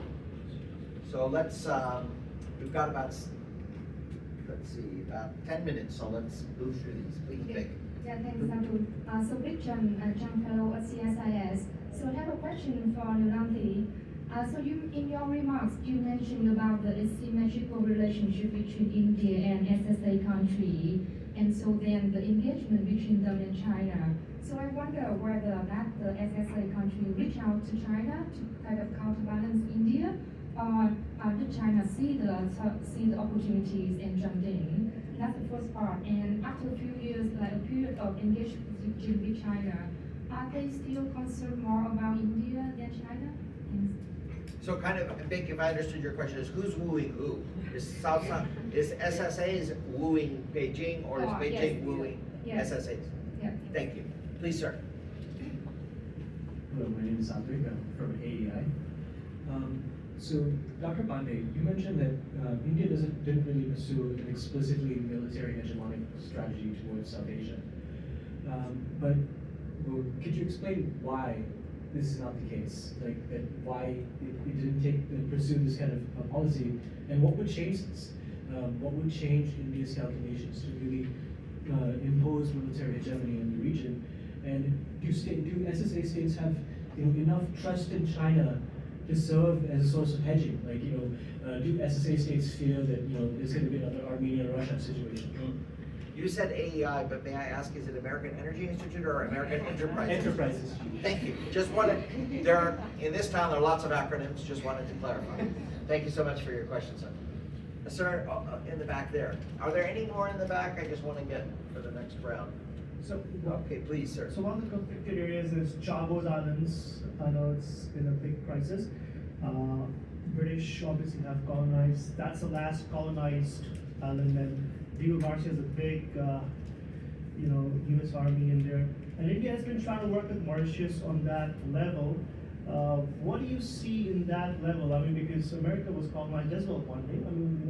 So let's, we've got about, let's see, about 10 minutes, so let's move through these. Please, Vic. Yeah, thanks, Satu. So Rich, Adjunct Fellow at CSIS. So I have a question for Nilanthi. So you, in your remarks, you mentioned about the asymmetrical relationship between India and SSA country, and so then the engagement between them and China. So I wonder whether that the SSA country reach out to China to kind of counterbalance India, or did China see the opportunities and jumped in? That's the first part. And after a few years, like a period of engagement with China, are they still concerned more about India than China? Thanks. So kind of, Vic, if I understood your question, is who's wooing who? Is SSAs wooing Beijing, or is Beijing yes. wooing Yes. SSAs? Yeah. Thank you. Please, sir. Hello, my name is Adjunct. I'm from AEI. So, Dr. Pande, you mentioned that India didn't really pursue an explicitly military hegemonic strategy towards South Asia. But could you explain why this is not the case? Like, why it didn't pursue this kind of policy, and what would change this? What would change India's calculations to really impose military hegemony in the region? And do SSA states have enough trust in China to serve as a source of hedging? Like, do SSA states fear that there's going to be another Armenia-Russia situation? You said AEI, but may I ask, is it American Energy Institute or American Enterprise? Enterprise Institute. Thank you. Just wanted, in this town, there are lots of acronyms, just wanted to clarify. Thank you so much for your question, sir. Sir, in the back there. Are there any more in the back? I just want to get for the next round. So, Okay, please, sir. so one of the conflicted areas is Chagos Islands. I know it's been a big crisis. British obviously have colonized. That's the last colonized island, and Diego Garcia is a big, U.S. Army in there. And India has been trying to work with Mauritius on that level. What do you see in that level? I mean, because America was colonized as well one day. I mean,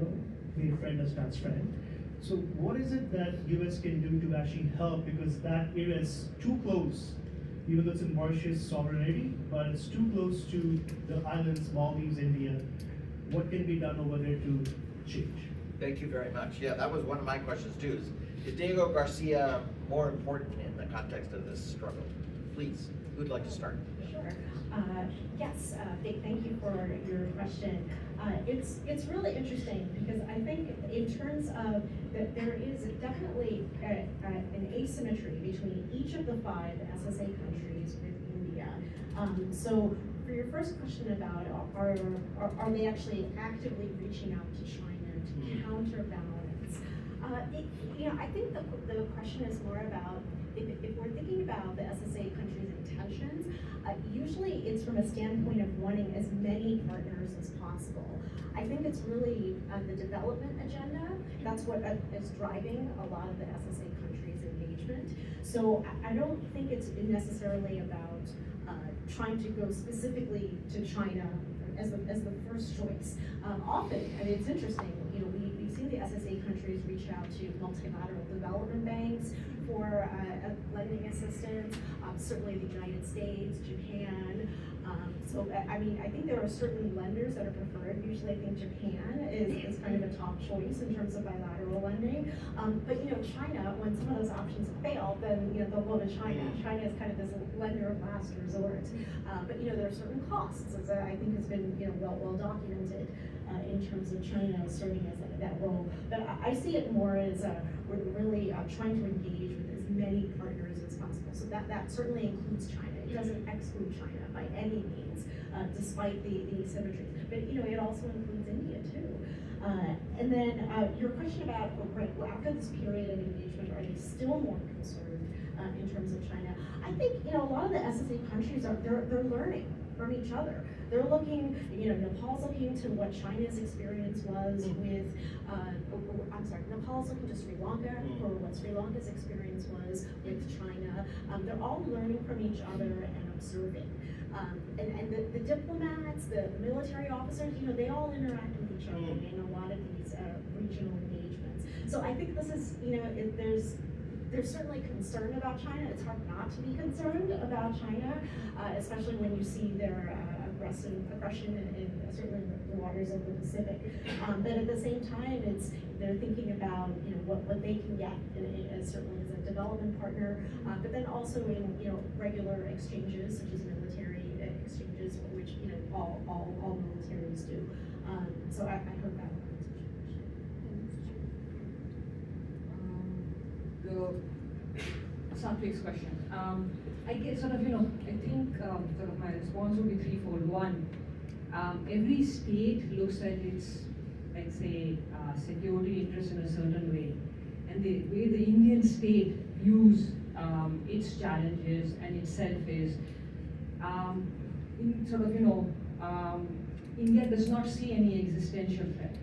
made friend as best friend. So what is it that U.S. can do to actually help? Because that area is too close, even though it's in Mauritius sovereignty, but it's too close to the islands, Maldives, India. What can be done over there to change? Thank you very much. Yeah, that was one of my questions too. Is Diego Garcia more important in the context of this struggle? Please, who'd like to start? Sure. Yes, thank you for your question. It's really interesting because I think in terms of that there is definitely an asymmetry between each of the 5 SSA countries with India. So for your first question about are they actually actively reaching out to China to counterbalance? I think the question is more about if we're thinking about the SSA countries' intentions, usually it's from a standpoint of wanting as many partners as possible. I think it's really the development agenda. That's what is driving a lot of the SSA countries' engagement. So I don't think it's necessarily about trying to go specifically to China as the first choice. Often, I mean, it's interesting. We we've seen the SSA countries reach out to multilateral development banks for lending assistance, certainly the United States, Japan. So, I mean, I think there are certain lenders that are preferred. Usually I think Japan is kind of a top choice in terms of bilateral lending. But, you know, China, when some of those options fail, then, you know, they'll go to China. China is kind of this lender of last resort. But, you know, there are certain costs, as I think has been, you know, well documented in terms of China serving as that role. But I see it more as we're really trying to engage with as many partners as possible. So that certainly includes China. It doesn't exclude China by any means, despite the asymmetries. But, you know, it also includes India too. And then your question about, right, after this period of engagement, are they still more concerned in terms of China? I think, you know, a lot of the SSA countries they're learning from each other. They're looking, you know, Nepal's looking to what China's experience was with, Nepal's looking to Sri Lanka for what Sri Lanka's experience was with China. They're all learning from each other and observing. And the diplomats, the military officers, you know, they all interact with each other in a lot of these regional engagements. So I think this is, you know, there's certainly concern about China. It's hard not to be concerned about China, especially when you see their aggression in certainly the waters of the Pacific. But at the same time, they're thinking about, you know, what they can get certainly as a development partner, but then also in, you know, regular exchanges such as military exchanges, which, you know, all militaries do. So I hope that. The Satvik's question. I guess sort of, you know, I think sort of my response would be threefold. One, every state looks at its, let's say, security interests in a certain way. And the way the Indian state views its challenges and itself is, in sort of, you know, India does not see any existential threat.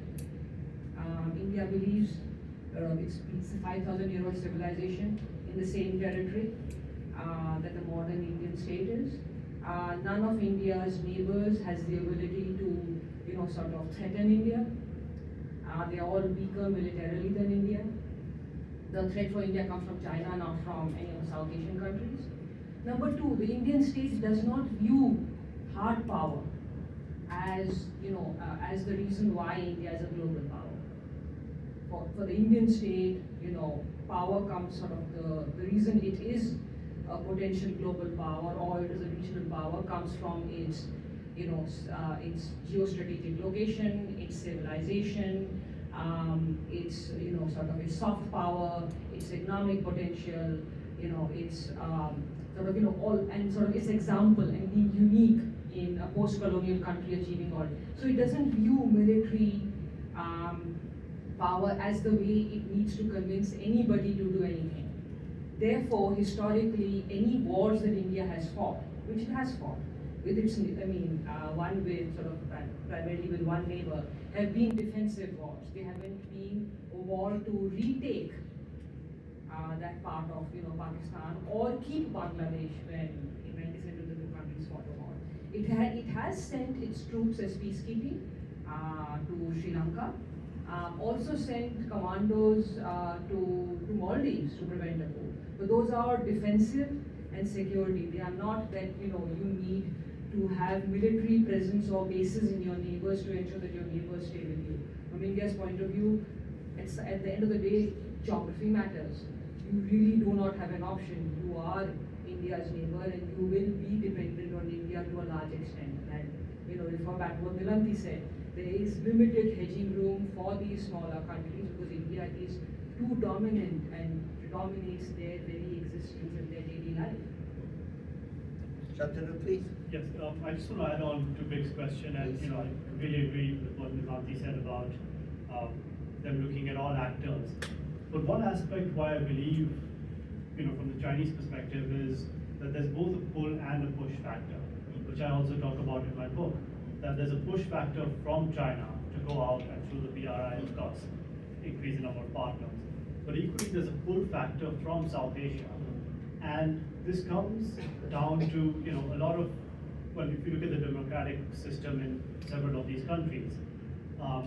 India believes it's a 5,000-year-old civilization in the same territory that the modern Indian state is. None of India's neighbors has the ability to, you know, sort of threaten India. They are all weaker militarily than India. The threat for India comes from China, not from any of the South Asian countries. Number two, the Indian state does not view hard power as, you know, as the reason why India is a global power. For the Indian state, you know, power comes sort of the reason it is a potential global power or it is a regional power comes from its, you know, its geostrategic location, its civilization, its, you know, sort of its soft power, its economic potential, you know, its sort of, you know, all, and sort of its example and being unique in a post-colonial country achieving all. So it doesn't view military power as the way it needs to convince anybody to do anything. Therefore, historically, any wars that India has fought, which it has fought, with its, I mean, one with sort of primarily with one neighbor, have been defensive wars. They haven't been a war to retake that part of, you know, Pakistan or keep Bangladesh when 90% of the two countries fought a war. It has sent its troops as peacekeeping to Sri Lanka. Also sent commandos to Maldives to prevent a coup. But those are defensive and security. They are not that, you know, you need to have military presence or bases in your neighbors to ensure that your neighbors stay with you. From India's point of view, it's, at the end of the day, geography matters. You really do not have an option. You are India's neighbor and you will be dependent on India to a large extent. And, you know, refer back to what Nilanthi said. There is limited hedging room for these smaller countries because India is too dominant and predominates their very existence and their daily life. Shantanu, please. Yes, I just want to add on to Big's question, and you know, I really agree with what Nilanthi said about them looking at all actors. But one aspect why I believe, you know, from the Chinese perspective is that there's both a pull and a push factor, which I also talk about in my book. That there's a push factor from China to go out and through the BRI, of course, increase the number of partners. But equally, there's a pull factor from South Asia. And this comes down to, you know, a lot of, well, if you look at the democratic system in several of these countries, a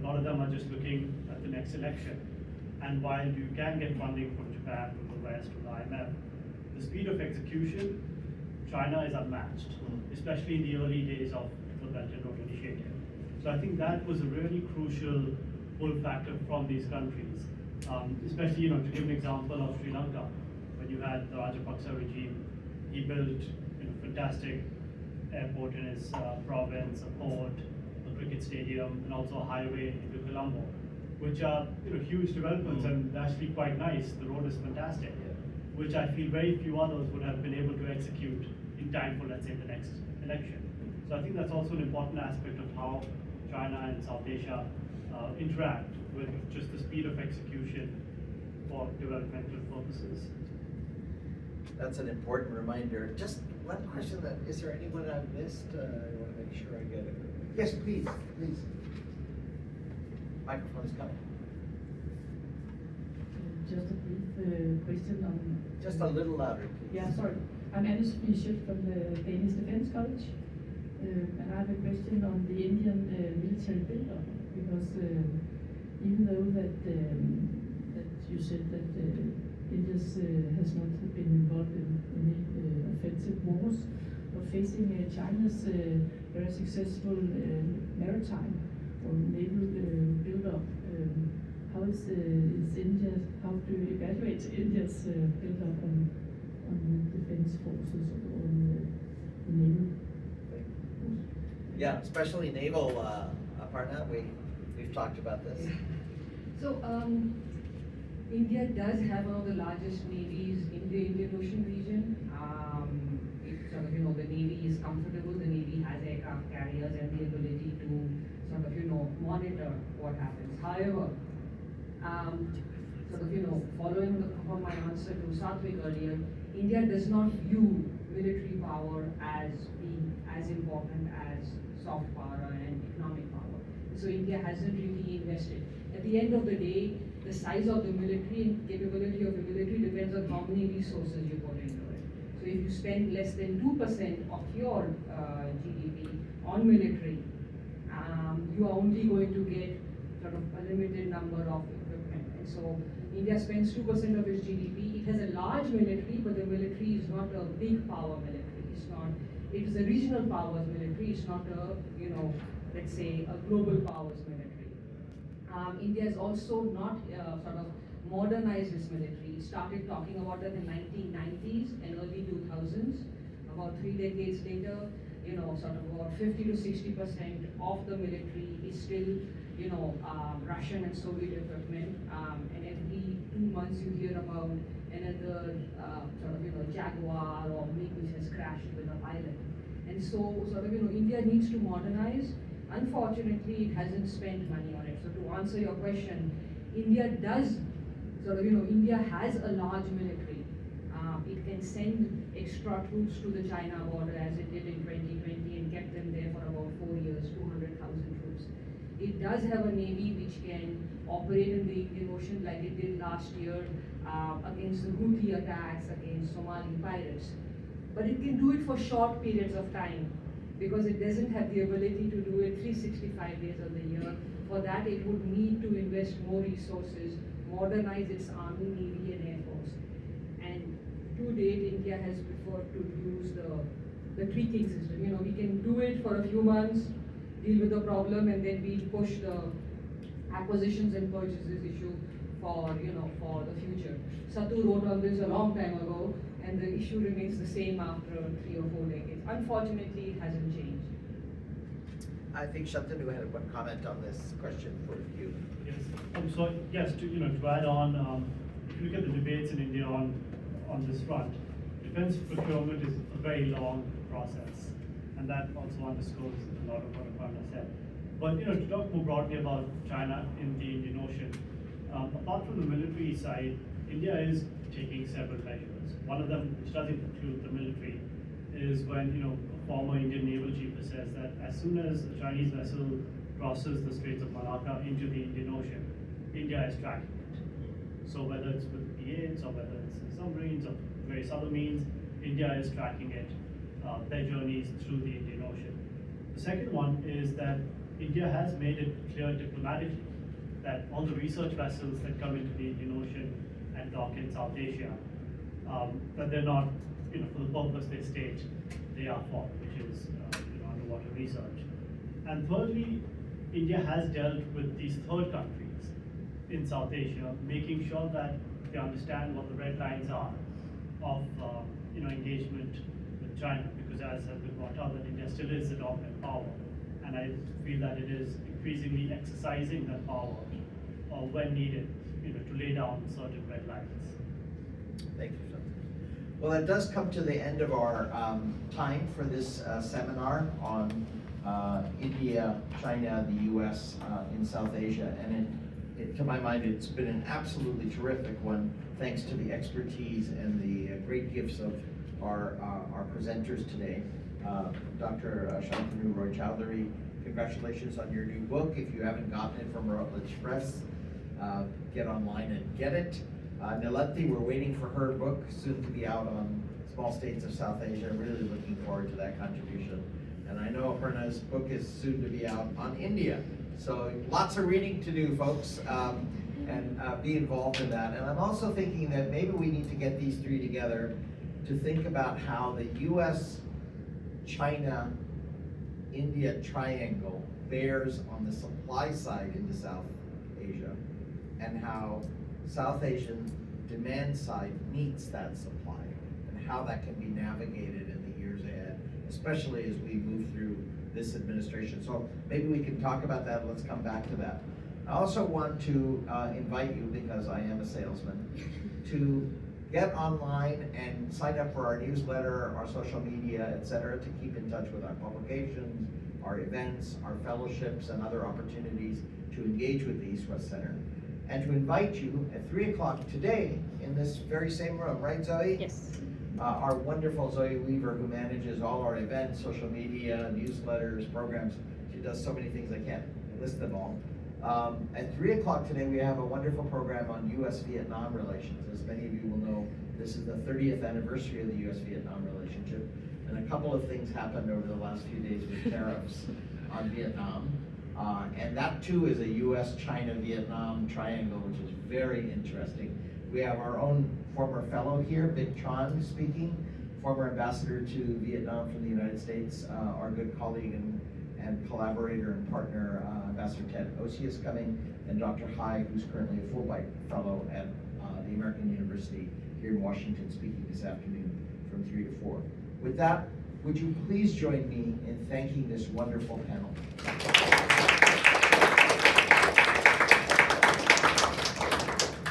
A lot of them are just looking at the next election. And while you can get funding from Japan, from the West, from the IMF, the speed of execution, China is unmatched, especially in the early days of the Belt and Road Initiative. So I think that was a really crucial pull factor from these countries. Especially, to give an example of Sri Lanka, when you had the Rajapaksa regime, he built fantastic airport in his province, a port, a cricket stadium, and also a highway into Colombo, which are huge developments and actually quite nice. The road is fantastic, which I feel very few others would have been able to execute in time for, let's say, the next election. So I think that's also an important aspect of how China and South Asia interact with just the speed of execution for developmental purposes. That's an important reminder. Just one question is there anyone I've missed? I want to make sure I get it. Yes, please. Microphone is coming. Just a brief question on. Just a little louder, please. Yeah, sorry. I'm Alice Bishop from the Danish Defense College. And I have a question on the Indian military buildup, because even though that you said that India has not been involved in any offensive wars, but facing China's very successful maritime or naval buildup, how is India? How do you evaluate India's buildup on the defense forces or on the naval? Yeah, especially naval, Aparna, we've talked about this. So, India does have one of the largest navies in the Indian Ocean region. It's sort of, the Navy is comfortable, the Navy has aircraft carriers and the ability to sort of, monitor what happens. However, following from my answer to Satvik earlier, India does not view military power as being as important as soft power and economic power. So India hasn't really invested. At the end of the day, the size of the military and capability of the military depends on how many resources you put into it. So if you spend less than 2% of your GDP on military, you are only going to get sort of a limited number of equipment. And so India spends 2% of its GDP. It has a large military, but the military is not a big power military. It is a regional powers military. It's not a, let's say, a global powers military. India has also not sort of modernized its military. It started talking about it in the 1990s and early 2000s. About 3 decades later, sort of about 50 to 60% of the military is still, Russian and Soviet equipment. And every 2 months you hear about another Jaguar or MiG which has crashed with a pilot. And so, India needs to modernize. Unfortunately, it hasn't spent money on it. So to answer your question, India does, India has a large military. It can send extra troops to the China border as it did in 2020 and kept them there for about 4 years, 200,000 troops. It does have a navy which can operate in the Indian Ocean like it did last year against the Houthi attacks, against Somali pirates. But it can do it for short periods of time because it doesn't have the ability to do it 365 days of the year. For that, it would need to invest more resources, modernize its army, navy, and air force. And to date, India has preferred to use the tweaking system. We can do it for a few months, deal with the problem, and then we push the acquisitions and purchases issue for the future. Satu wrote on this a long time ago, and the issue remains the same after 3 or 4 decades. Unfortunately, it hasn't changed. I think Shantanu had one comment on this question for you. Yes. To add on, if you look at the debates in India on this front, defense procurement is a very long process, and that also underscores a lot of what Aparna said. But to talk more broadly about China in the Indian Ocean, apart from the military side, India is taking several measures. One of them, which doesn't include the military, is when a former Indian naval chief says that as soon as a Chinese vessel crosses the Straits of Malacca into the Indian Ocean, India is tracking it. So whether it's with P-8s or whether it's submarines or various other means, India is tracking it, their journeys through the Indian Ocean. The second one is that India has made it clear diplomatically that all the research vessels that come into the Indian Ocean and dock in South Asia, that they're not, for the purpose they state they are for, which is underwater research. And thirdly, India has dealt with these third countries in South Asia, making sure that they understand what the red lines are of engagement with China, because as has been brought out, that India still is the dominant power, and I feel that it is increasingly exercising that power when needed, to lay down certain red lines. Thank you, sir. Well, that does come to the end of our time for this seminar on India, China, the U.S. In South Asia, and to my mind, it's been an absolutely terrific one, thanks to the expertise and the great gifts of our presenters today. Dr. Shantanu Roy-Chaudhury, congratulations on your new book. If you haven't gotten it from Routledge Press, get online and get it. Nilanthi, we're waiting for her book, soon to be out on small states of South Asia. I'm really looking forward to that contribution. And I know Aparna's book is soon to be out on India. So lots of reading to do, folks, and be involved in that. And I'm also thinking that maybe we need to get these three together to think about how the US, China, India triangle bears on the supply side into South Asia, and how South Asian demand side meets that supply, and how that can be navigated in the years ahead, especially as we move through this administration. So maybe we can talk about that. Let's come back to that. I also want to invite you, because I am a salesman, to get online and sign up for our newsletter, our social media, etc., to keep in touch with our publications, our events, our fellowships, and other opportunities to engage with the East West Center. And to invite you at 3 o'clock today in this very same room, right, Zoe? Yes. Our wonderful Zoe Weaver, who manages all our events, social media, newsletters, programs. She does so many things, I can't list them all. At 3 o'clock today, we have a wonderful program on U.S.-Vietnam relations. As many of you will know, this is the 30th anniversary of the U.S.-Vietnam relationship. And a couple of things happened over the last few days with tariffs on Vietnam. And that too is a U.S.-China-Vietnam triangle, which is very interesting. We have our own former fellow here, Big Tran, speaking, former ambassador to Vietnam from the United States, our good colleague and collaborator and partner, Ambassador Ted Osi is coming, and Dr. Hai, who's currently a Fulbright fellow at the American University here in Washington, speaking this afternoon from 3 to 4. With that, would you please join me in thanking this wonderful panel?